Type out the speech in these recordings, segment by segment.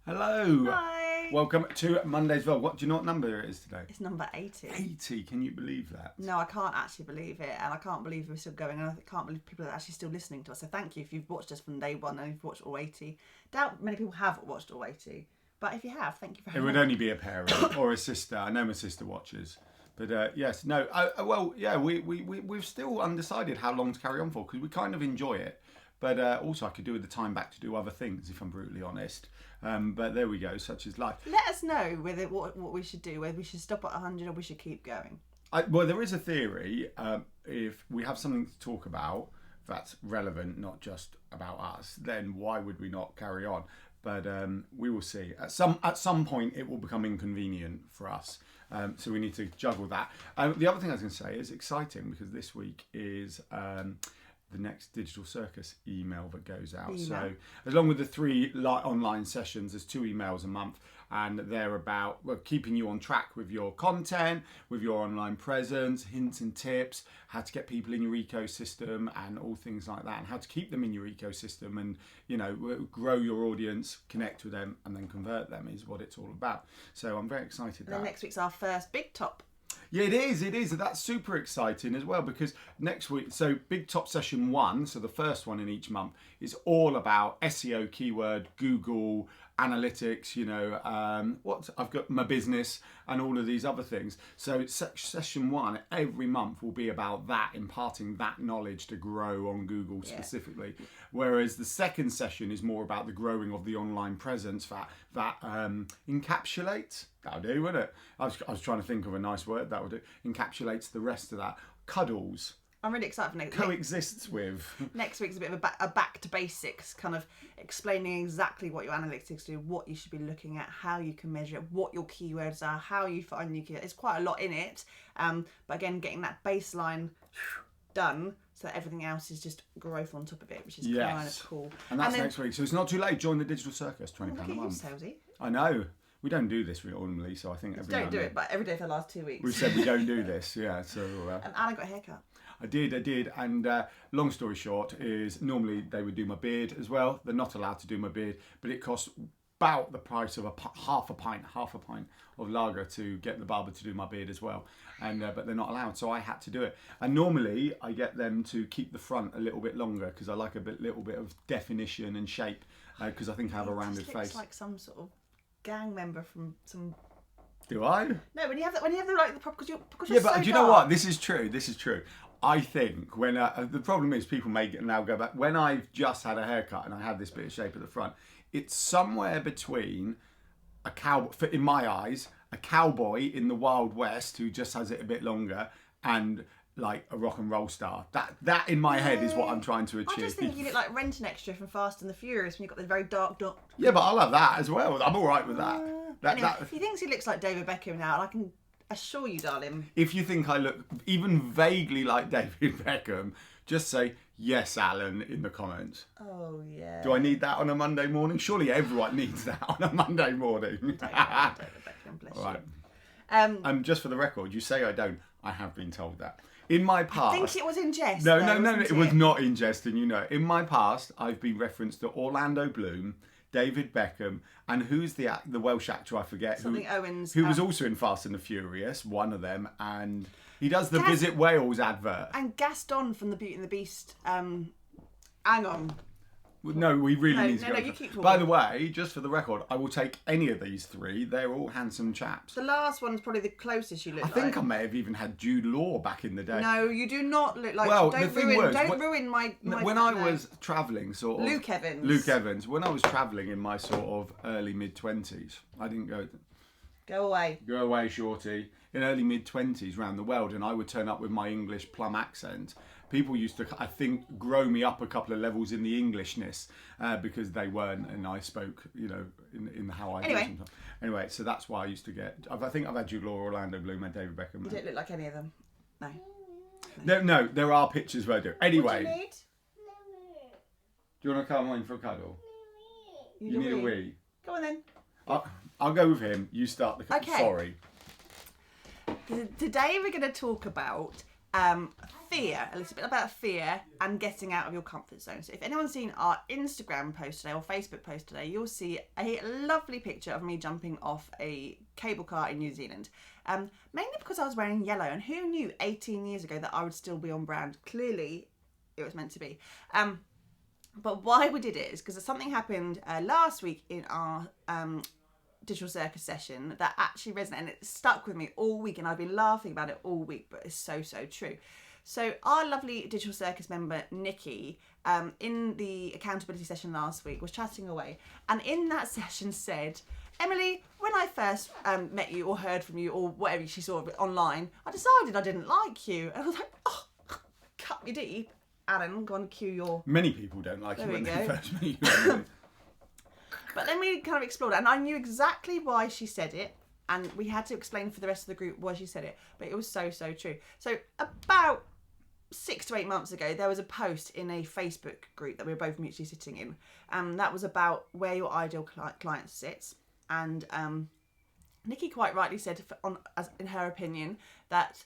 Hello. Hi. Welcome to Monday's Vlog. What do you know what number it is today? It's number 80. 80. Can you believe that? No, I can't actually believe it, and I can't believe we're still going, and I can't believe people are actually still listening to us. So thank you if you've watched us from day one and you've watched all 80. Doubt many people have watched all 80, but if you have, thank you very much. It would only be a parent or a sister. I know my sister watches. But yes, no. We've still undecided how long to carry on for because we kind of enjoy it. But also I could do with the time back to do other things, if I'm brutally honest. But there we go, such is life. Let us know whether what we should do, whether we should stop at 100 or we should keep going. Well, there is a theory, if we have something to talk about that's relevant, not just about us, then why would we not carry on? But we will see. At some point, it will become inconvenient for us. So we need to juggle that. The other thing I was going to say is exciting because this week is the next Digital Circus email that goes out. So along with the 3 online sessions, there's 2 emails a month, and they're about keeping you on track with your content, with your online presence, hints and tips, how to get people in your ecosystem and all things like that, and how to keep them in your ecosystem and, you know, grow your audience, connect with them, and then convert them is what it's all about. So I'm very excited. And then next week's our first big top. Yeah, it is. That's super exciting as well because next week, so Big Top Session 1, so the first one in each month, is all about SEO, keyword, Google, analytics, you know, I've got my business and all of these other things. So Session 1 every month will be about that, imparting that knowledge to grow on Google specifically. Whereas the second session is more about the growing of the online presence that encapsulates. That'll do, wouldn't it? I was trying to think of a nice word that would do. Encapsulates the rest of that. Cuddles. I'm really excited for next Coexists with. Next week's a bit of a back to basics, kind of explaining exactly what your analytics do, what you should be looking at, how you can measure it, what your keywords are, how you find new keywords. It's quite a lot in it. But again, getting that baseline done so that everything else is just growth on top of it, which is kind of cool. And that's next week. So it's not too late. Join the Digital Circus, £20 a month. Salesy. I know. We don't do this normally, so I think don't do it, but every day for the last 2 weeks. We've said we don't do this, yeah. So. And Anna got a haircut. I did, and long story short is normally they would do my beard as well. They're not allowed to do my beard, but it costs about the price of half a pint of lager to get the barber to do my beard as well. And but they're not allowed, so I had to do it. And normally I get them to keep the front a little bit longer because I like little bit of definition and shape because I think I have a rounded face. Looks like some sort of gang member from some. Do I? No, when you have the like the prop because you're but so do you know what? This is true. I think when the problem is people may now go back when I've just had a haircut and I have this bit of shape at the front. It's somewhere between a cow, in my eyes, a cowboy in the Wild West who just has it a bit longer and like a rock and roll star. That in my head is what I'm trying to achieve. I just think you look like Rent an Extra from Fast and the Furious when you've got the very dark. Yeah, but I'll have that as well. I'm all right with that. Anyway, he thinks he looks like David Beckham now, and I can assure you, darling. If you think I look even vaguely like David Beckham, just say yes, Alan, in the comments. Oh yeah. Do I need that on a Monday morning? Surely everyone needs that on a Monday morning. David Beckham, bless all right. you. Just for the record, you say I don't. I have been told that. In my past... I think it was in jest. No, it was not in jest, and you know. In my past, I've been referenced to Orlando Bloom, David Beckham, and who's the Welsh actor, I forget. Something Owens. Who was also in Fast and the Furious, one of them, and he does the Visit Wales advert. And Gaston from The Beauty and the Beast. Hang on. No, we really need to go. No, you keep talking. By the way, just for the record, I will take any of these 3. They're all handsome chaps. The last one's probably the closest you look like. I think I may have even had Jude Law back in the day. No, you do not look like... Well, don't ruin my when I was travelling, sort of... Luke Evans. When I was travelling in my sort of early mid-20s, I didn't go... Go away. Go away, shorty. In early mid-20s around the world, and I would turn up with my English plum accent. People used to, I think, grow me up a couple of levels in the Englishness because they weren't, and I spoke, you know, in how I do sometimes. Anyway, so that's why I used to get... I think I've had Jude Law, Orlando Bloom, and David Beckham. You don't look like any of them. No, there are pictures where I do. Anyway. What do you need? Do you want to come on for a cuddle? You need a wee. Go on then. I'll go with him. You start the cuddle. Okay. Sorry. Today we're going to talk about fear, a little bit about fear and getting out of your comfort zone. So if anyone's seen our Instagram post today or Facebook post today, you'll see a lovely picture of me jumping off a cable car in New Zealand. Mainly because I was wearing yellow, and who knew 18 years ago that I would still be on brand? Clearly, it was meant to be. But why we did it is because something happened last week in our Digital Circus session that actually resonated, and it stuck with me all week, and I've been laughing about it all week, but it's so true. So our lovely Digital Circus member Nikki, in the accountability session last week, was chatting away, and in that session said, Emily, when I first met you or heard from you or whatever she saw online, I decided I didn't like you. And I was like, oh, cut me deep. Alan, go on, cue your... Many people don't like you when they first meet you. But then we kind of explored it, and I knew exactly why she said it, and we had to explain for the rest of the group why she said it, but it was so true. So about 6 to 8 months ago, there was a post in a Facebook group that we were both mutually sitting in, and that was about where your ideal client sits, and Nikki quite rightly said, in her opinion, that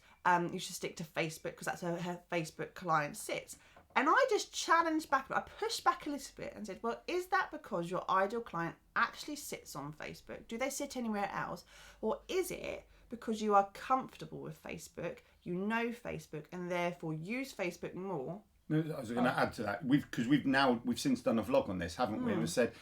you should stick to Facebook because that's where her Facebook client sits. And I just challenged back, I pushed back a little bit and said, well, is that because your ideal client actually sits on Facebook? Do they sit anywhere else? Or is it because you are comfortable with Facebook, you know Facebook, and therefore use Facebook more? No, I was going to add to that. We've since done a vlog on this, haven't we? And we said,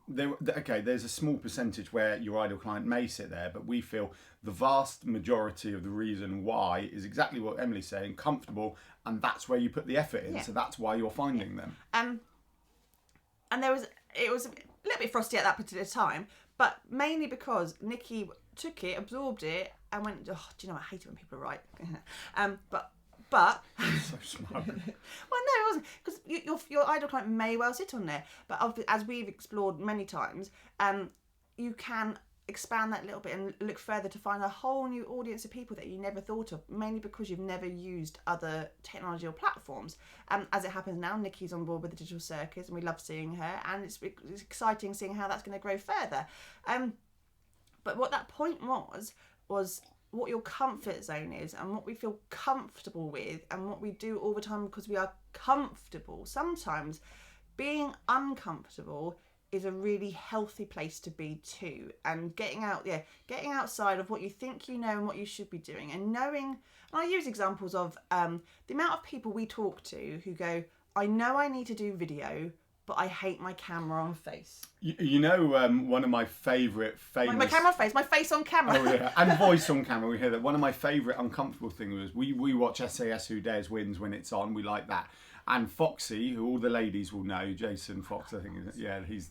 there's a small percentage where your ideal client may sit there, but we feel the vast majority of the reason why is exactly what Emily's saying, comfortable, and that's where you put the effort in. Yeah. So that's why you're finding them. And it was a little bit frosty at that particular time, but mainly because Nikki took it, absorbed it, and went, oh, do you know what? I hate it when people are right. But so smart. Well, no, it wasn't, because your ideal client may well sit on there. But as we've explored many times, you can expand that a little bit and look further to find a whole new audience of people that you never thought of, mainly because you've never used other technology or platforms. As it happens now, Nikki's on board with the Digital Circus, and we love seeing her, and it's exciting seeing how that's going to grow further. But what that point was what your comfort zone is and what we feel comfortable with and what we do all the time because we are comfortable. Sometimes being uncomfortable is a really healthy place to be too, and getting outside of what you think you know and what you should be doing, and knowing, and I use examples of the amount of people we talk to who go, I know I need to do video, but I hate my camera on face. You know, one of my favourite famous... My camera on face, my face on camera. Oh, yeah. And voice on camera, we hear that. One of my favourite uncomfortable things was we watch SAS Who Dares Wins when it's on. We like that. And Foxy, who all the ladies will know, Jason Fox, I think, he's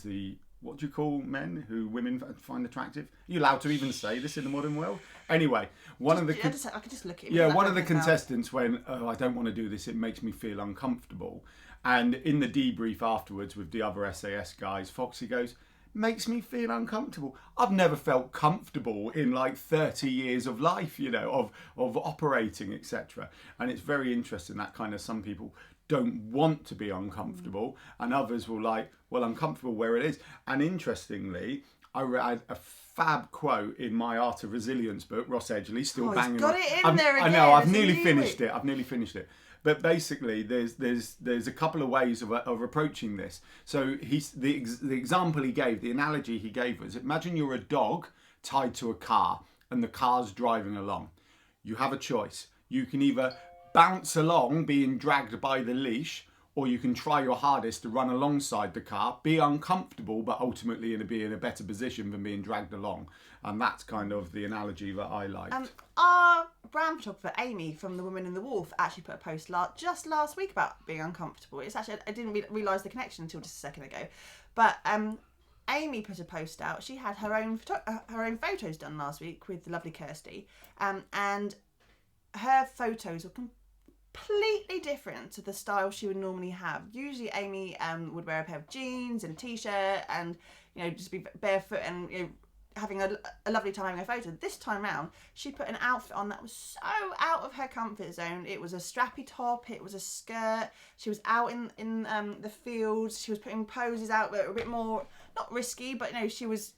the what do you call men who women find attractive? Are you allowed to even say this in the modern world? Anyway, I could just look at him. Yeah, one of the contestants went, oh, I don't want to do this, it makes me feel uncomfortable. And in the debrief afterwards with the other SAS guys, Foxy goes, makes me feel uncomfortable. I've never felt comfortable in like 30 years of life, you know, of operating, etc. And it's very interesting that kind of some people don't want to be uncomfortable, and others will like, well, I'm comfortable where it is. And interestingly, I read a fab quote in my Art of Resilience book, Ross Edgley, still banging. He's got it in there again. I know, I've nearly finished it. But basically, there's a couple of ways of approaching this. So the example he gave, the analogy he gave was, imagine you're a dog tied to a car and the car's driving along. You have a choice. You can either bounce along being dragged by the leash, or you can try your hardest to run alongside the car, be uncomfortable, but ultimately be in a better position than being dragged along. And that's kind of the analogy that I like. Our brand photographer, Amy, from The Woman in the Wolf, actually put a post just last week about being uncomfortable. It's actually, I didn't realise the connection until just a second ago. But Amy put a post out. She had her own photos done last week with the lovely Kirsty. And her photos were completely different to the style she would normally have. Usually Amy would wear a pair of jeans and t-shirt and, you know, just be barefoot and, you know, having a lovely time having a photo. This time round, she put an outfit on that was so out of her comfort zone. It was a strappy top, it was a skirt. She was out in the fields. She was putting poses out that were a bit more, not risky, but, you know, she was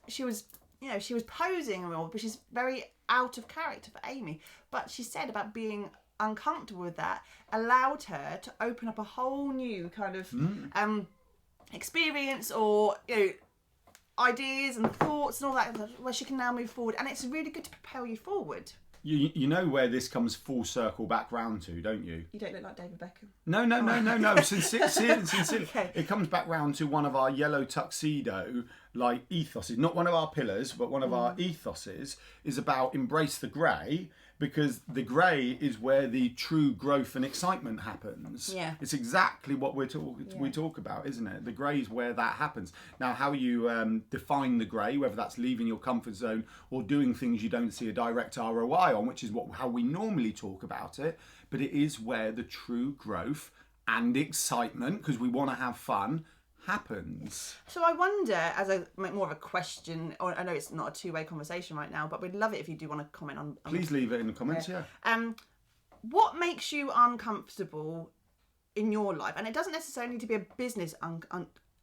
you know, she was posing, which is very out of character for Amy. But she said about being uncomfortable with that allowed her to open up a whole new kind of experience, or, you know, ideas and thoughts and all that, where she can now move forward, and it's really good to propel you forward. You know where this comes full circle back round to, don't you? You don't look like David Beckham. No. Sincerely. Okay. It comes back round to one of our Yellow Tuxedo like ethoses. Not one of our pillars, but one of our ethoses is about embrace the grey, because the grey is where the true growth and excitement happens. Yeah. It's exactly what we talk about, isn't it? The grey is where that happens. Now, how you define the grey, whether that's leaving your comfort zone or doing things you don't see a direct ROI on, which is how we normally talk about it, but it is where the true growth and excitement, because we want to have fun, happens. So I wonder, as a more of a question, or I know it's not a two-way conversation right now, but we'd love it if you do want to comment on Please leave it in the comments. Yeah. What makes you uncomfortable in your life? And it doesn't necessarily need to be a business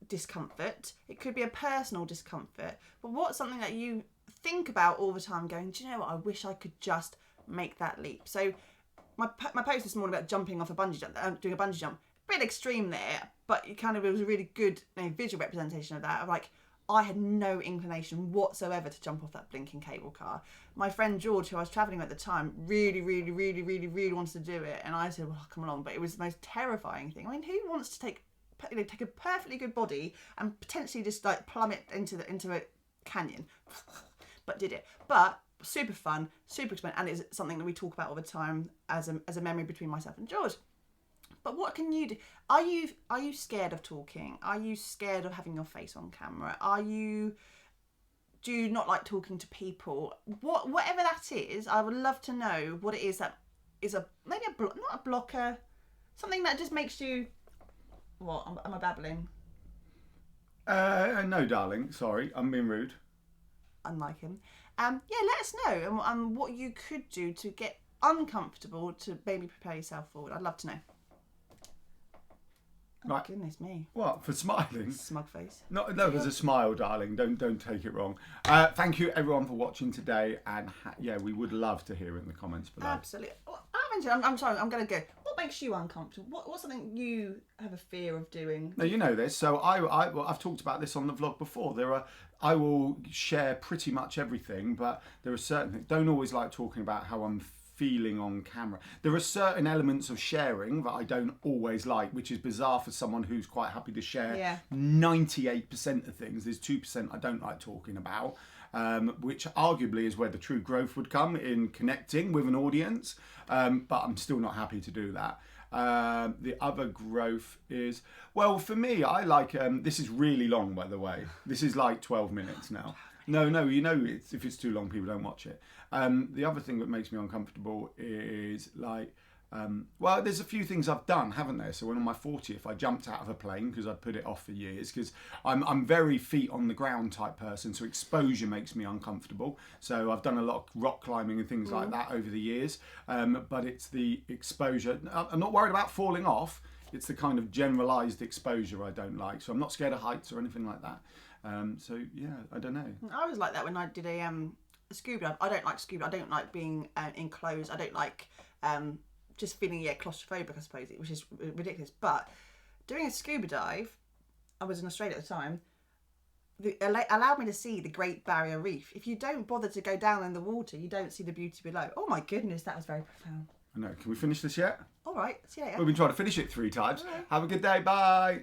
discomfort. It could be a personal discomfort. But what's something that you think about all the time, going, do you know what? I wish I could just make that leap. So my post this morning about jumping off a bungee jump, doing a bungee jump, a bit extreme there, but it was a really good, you know, visual representation of that. Of like, I had no inclination whatsoever to jump off that blinking cable car. My friend George, who I was travelling with at the time, really wanted to do it, and I said, well, I'll come along. But it was the most terrifying thing. I mean, who wants to take a perfectly good body and potentially just like plummet into a canyon? But did it. But super fun, super expensive, and it's something that we talk about all the time as a memory between myself and George. But what can you do? Are you scared of talking? Are you scared of having your face on camera? Do you not like talking to people? Whatever that is, I would love to know what it is that is not a blocker, something that just makes you. What? Am I babbling? No, darling. Sorry, I'm being rude. Unlike him. Yeah, let us know and what you could do to get uncomfortable to maybe prepare yourself forward. I'd love to know. Oh, right. Goodness me. What, for smiling? Smug face. No, there's a smile, darling. Don't take it wrong. Thank you, everyone, for watching today. And we would love to hear in the comments below. Absolutely. I'm sorry, I'm going to go. What makes you uncomfortable? What's something you have a fear of doing? No, you know this. So I've talked about this on the vlog before. I will share pretty much everything, but there are certain things. Don't always like talking about how I'm feeling on camera. There are certain elements of sharing that I don't always like, which is bizarre for someone who's quite happy to share 98% of things. There's 2% I don't like talking about, which arguably is where the true growth would come in connecting with an audience, but I'm still not happy to do that. The other growth is, well, for me, I like, this is really long, by the way. This is like 12 minutes now. No, you know, if it's too long, people don't watch it. The other thing that makes me uncomfortable is like, well, there's a few things I've done, haven't there? So when on my 40th, I jumped out of a plane because I'd put it off for years, because I'm very feet on the ground type person, so exposure makes me uncomfortable. So I've done a lot of rock climbing and things like that over the years, but it's the exposure. I'm not worried about falling off. It's the kind of generalised exposure I don't like. So I'm not scared of heights or anything like that. So yeah, I don't know. I was like that when I did a scuba dive. I don't like scuba. I don't like being enclosed. I don't like just feeling claustrophobic, I suppose, which is ridiculous. But doing a scuba dive, I was in Australia at the time. Allowed me to see the Great Barrier Reef. If you don't bother to go down in the water, you don't see the beauty below. Oh my goodness, that was very profound. I know. Can we finish this yet? All right. See you later. We've been trying to finish it 3 times. Have a good day. Bye.